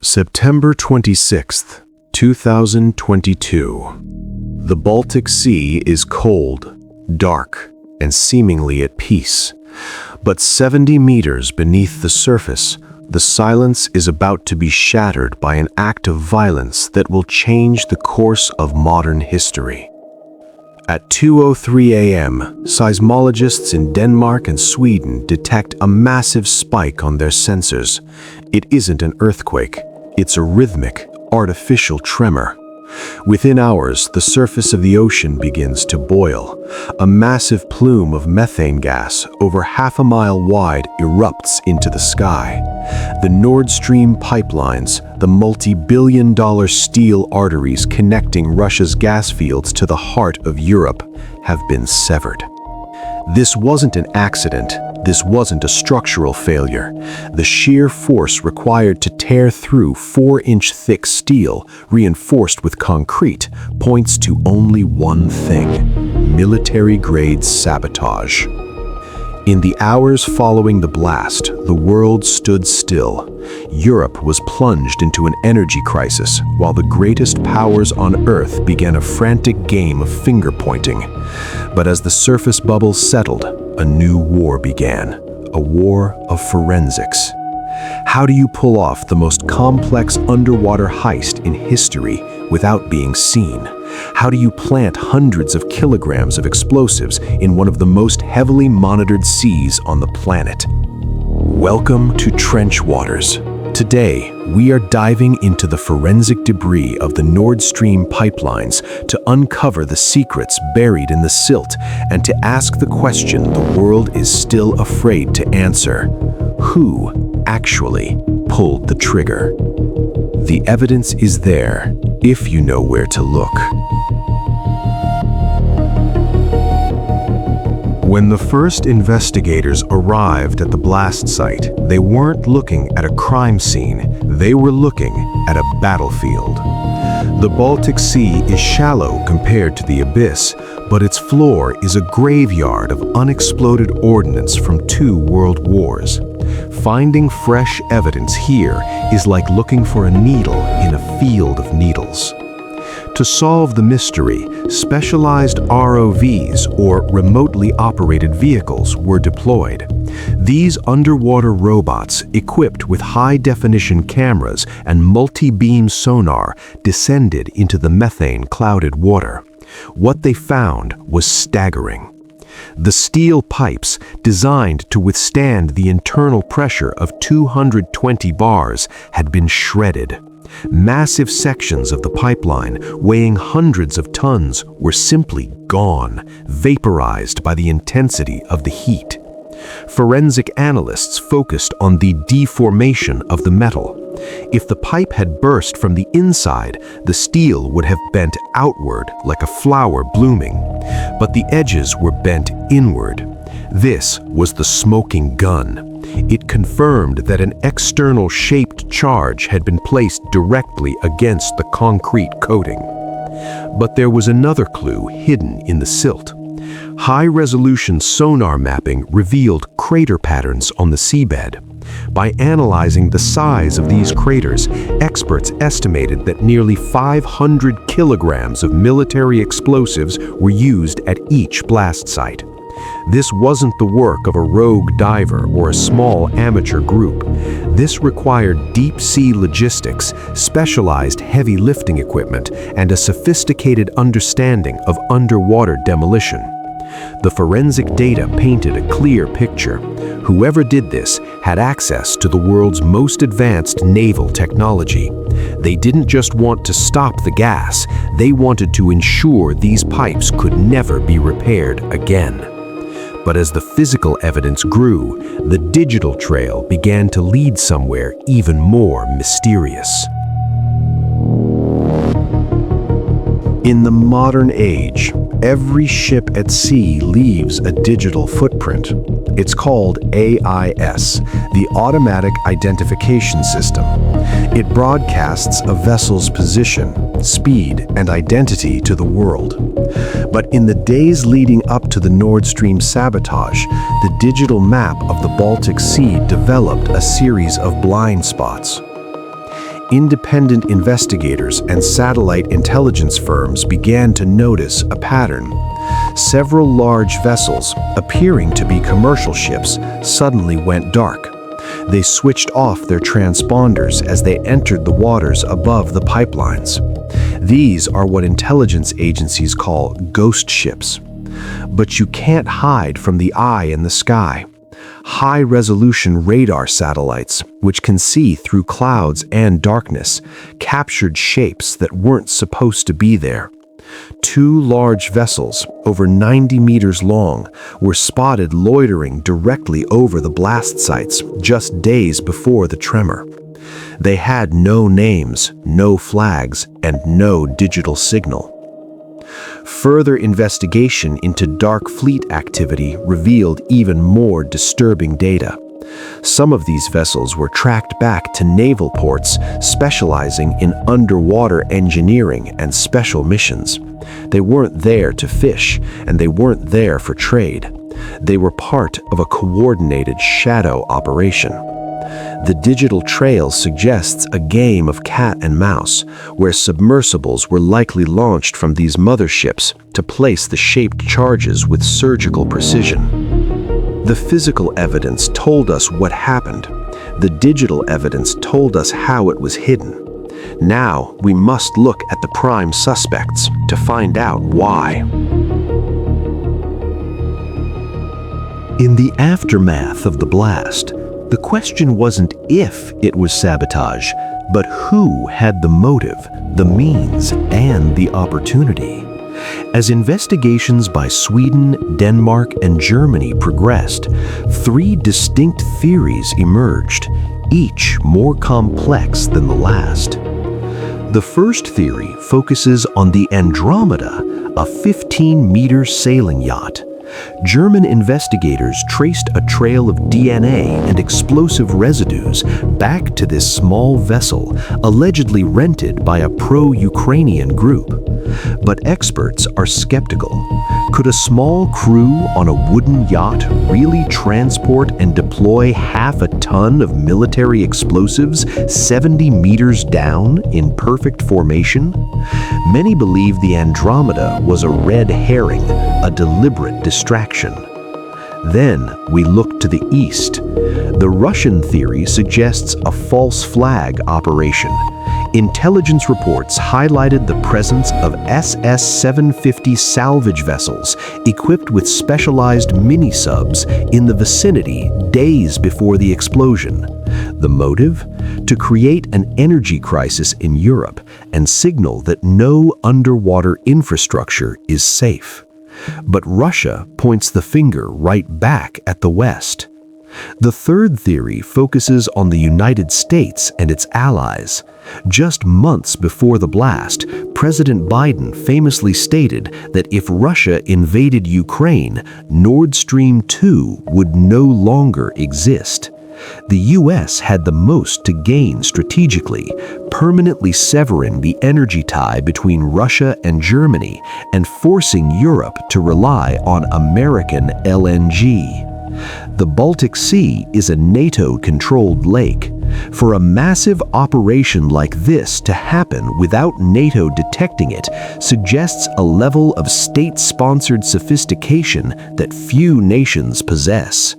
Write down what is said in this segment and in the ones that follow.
September 26th, 2022. The Baltic Sea is cold, dark, and seemingly at peace. But 70 meters beneath the surface, the silence is about to be shattered by an act of violence that will change the course of modern history. At 2:03 a.m., seismologists in Denmark and Sweden detect a massive spike on their sensors. It isn't an earthquake, it's a rhythmic, artificial tremor. Within hours, the surface of the ocean begins to boil. A massive plume of methane gas, over half a mile wide, erupts into the sky. The Nord Stream pipelines, the multi-billion-dollar steel arteries connecting Russia's gas fields to the heart of Europe, have been severed. This wasn't an accident. This wasn't a structural failure. The sheer force required to tear through 4-inch thick steel, reinforced with concrete, points to only one thing: military-grade sabotage. In the hours following the blast, the world stood still. Europe was plunged into an energy crisis, while the greatest powers on Earth began a frantic game of finger-pointing. But as the surface bubbles settled, a new war began, a war of forensics. How do you pull off the most complex underwater heist in history without being seen? How do you plant hundreds of kilograms of explosives in one of the most heavily monitored seas on the planet? Welcome to Trench Waters. Today, we are diving into the forensic debris of the Nord Stream pipelines to uncover the secrets buried in the silt and to ask the question the world is still afraid to answer: who actually pulled the trigger? The evidence is there, if you know where to look. When the first investigators arrived at the blast site, they weren't looking at a crime scene, they were looking at a battlefield. The Baltic Sea is shallow compared to the abyss, but its floor is a graveyard of unexploded ordnance from 2 world wars. Finding fresh evidence here is like looking for a needle in a field of needles. To solve the mystery, specialized ROVs, or remotely operated vehicles, were deployed. These underwater robots, equipped with high-definition cameras and multi-beam sonar, descended into the methane-clouded water. What they found was staggering. The steel pipes, designed to withstand the internal pressure of 220 bars, had been shredded. Massive sections of the pipeline, weighing hundreds of tons, were simply gone, vaporized by the intensity of the heat. Forensic analysts focused on the deformation of the metal. If the pipe had burst from the inside, the steel would have bent outward like a flower blooming. But the edges were bent inward. This was the smoking gun. It confirmed that an external shaped charge had been placed directly against the concrete coating. But there was another clue hidden in the silt. High-resolution sonar mapping revealed crater patterns on the seabed. By analyzing the size of these craters, experts estimated that nearly 500 kilograms of military explosives were used at each blast site. This wasn't the work of a rogue diver or a small amateur group. This required deep-sea logistics, specialized heavy lifting equipment, and a sophisticated understanding of underwater demolition. The forensic data painted a clear picture. Whoever did this had access to the world's most advanced naval technology. They didn't just want to stop the gas, they wanted to ensure these pipes could never be repaired again. But as the physical evidence grew, the digital trail began to lead somewhere even more mysterious. In the modern age, every ship at sea leaves a digital footprint. It's called AIS, the Automatic Identification System. It broadcasts a vessel's position, speed, and identity to the world. But in the days leading up to the Nord Stream sabotage, the digital map of the Baltic Sea developed a series of blind spots. independent investigators and satellite intelligence firms began to notice a pattern. Several large vessels, appearing to be commercial ships, suddenly went dark. They switched off their transponders as they entered the waters above the pipelines. These are what intelligence agencies call ghost ships. But you can't hide from the eye in the sky. High-resolution radar satellites, which can see through clouds and darkness, captured shapes that weren't supposed to be there. Two large vessels, over 90 meters long, were spotted loitering directly over the blast sites just days before the tremor. They had no names, no flags, and no digital signal. Further investigation into dark fleet activity revealed even more disturbing data. Some of these vessels were tracked back to naval ports specializing in underwater engineering and special missions. They weren't there to fish, and they weren't there for trade. They were part of a coordinated shadow operation. The digital trail suggests a game of cat and mouse, where submersibles were likely launched from these motherships to place the shaped charges with surgical precision. The physical evidence told us what happened. The digital evidence told us how it was hidden. Now we must look at the prime suspects to find out why. In the aftermath of the blast, the question wasn't if it was sabotage, but who had the motive, the means, and the opportunity. As investigations by Sweden, Denmark, and Germany progressed, three distinct theories emerged, each more complex than the last. The first theory focuses on the Andromeda, a 15-meter sailing yacht. German investigators traced a trail of DNA and explosive residues back to this small vessel, allegedly rented by a pro-Ukrainian group. But experts are skeptical. Could a small crew on a wooden yacht really transport and deploy half a ton of military explosives 70 meters down in perfect formation? Many believe the Andromeda was a red herring, a deliberate distraction. Then we look to the east. The Russian theory suggests a false flag operation. Intelligence reports highlighted the presence of SS-750 salvage vessels equipped with specialized mini-subs in the vicinity days before the explosion. The motive? To create an energy crisis in Europe and signal that no underwater infrastructure is safe. But Russia points the finger right back at the West. The third theory focuses on the United States and its allies. Just months before the blast, President Biden famously stated that if Russia invaded Ukraine, Nord Stream 2 would no longer exist. The U.S. had the most to gain strategically, permanently severing the energy tie between Russia and Germany and forcing Europe to rely on American LNG. The Baltic Sea is a NATO-controlled lake. For a massive operation like this to happen without NATO detecting it suggests a level of state-sponsored sophistication that few nations possess.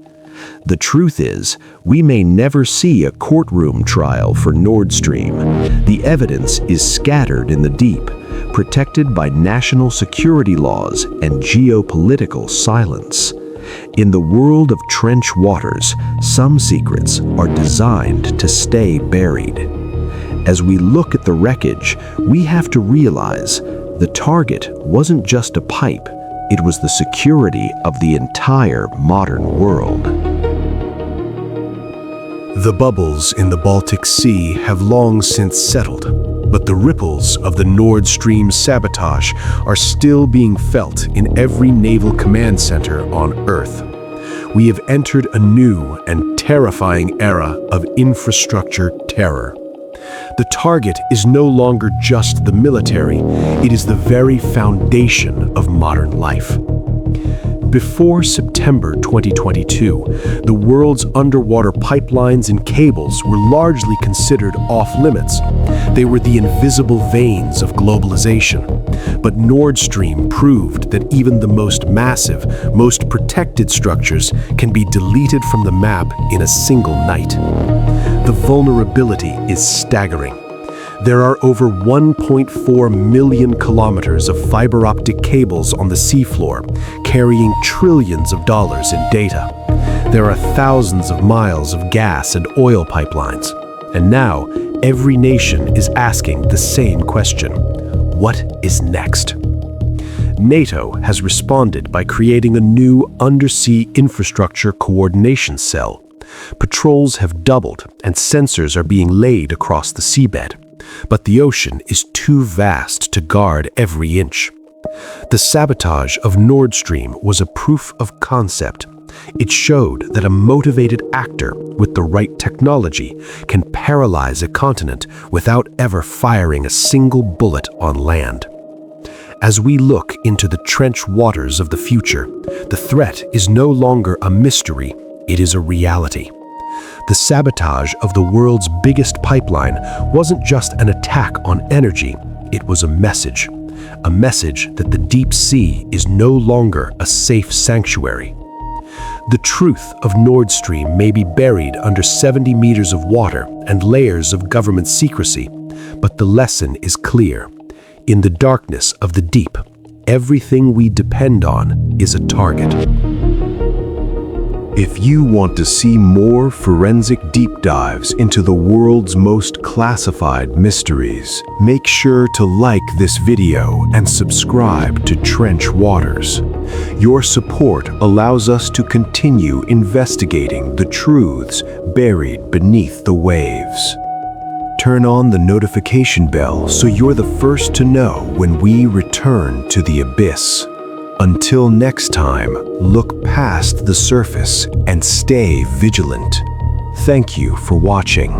The truth is, we may never see a courtroom trial for Nord Stream. The evidence is scattered in the deep, protected by national security laws and geopolitical silence. In the world of trench waters, some secrets are designed to stay buried. As we look at the wreckage, we have to realize the target wasn't just a pipe, it was the security of the entire modern world. The bubbles in the Baltic Sea have long since settled, but the ripples of the Nord Stream sabotage are still being felt in every naval command center on Earth. We have entered a new and terrifying era of infrastructure terror. The target is no longer just the military, it is the very foundation of modern life. Before September 2022, the world's underwater pipelines and cables were largely considered off-limits. They were the invisible veins of globalization. But Nord Stream proved that even the most massive, most protected structures can be deleted from the map in a single night. The vulnerability is staggering. There are over 1.4 million kilometers of fiber optic cables on the seafloor, carrying trillions of dollars in data. There are thousands of miles of gas and oil pipelines. And now, every nation is asking the same question: what is next? NATO has responded by creating a new undersea infrastructure coordination cell. Patrols have doubled and sensors are being laid across the seabed. But the ocean is too vast to guard every inch. The sabotage of Nord Stream was a proof of concept. It showed that a motivated actor with the right technology can paralyze a continent without ever firing a single bullet on land. As we look into the trench waters of the future, the threat is no longer a mystery, it is a reality. The sabotage of the world's biggest pipeline wasn't just an attack on energy, it was a message that the deep sea is no longer a safe sanctuary. The truth of Nord Stream may be buried under 70 meters of water and layers of government secrecy, but the lesson is clear. In the darkness of the deep, everything we depend on is a target. If you want to see more forensic deep dives into the world's most classified mysteries, make sure to like this video and subscribe to Trench Waters. Your support allows us to continue investigating the truths buried beneath the waves. Turn on the notification bell so you're the first to know when we return to the abyss. Until next time, look past the surface and stay vigilant. Thank you for watching.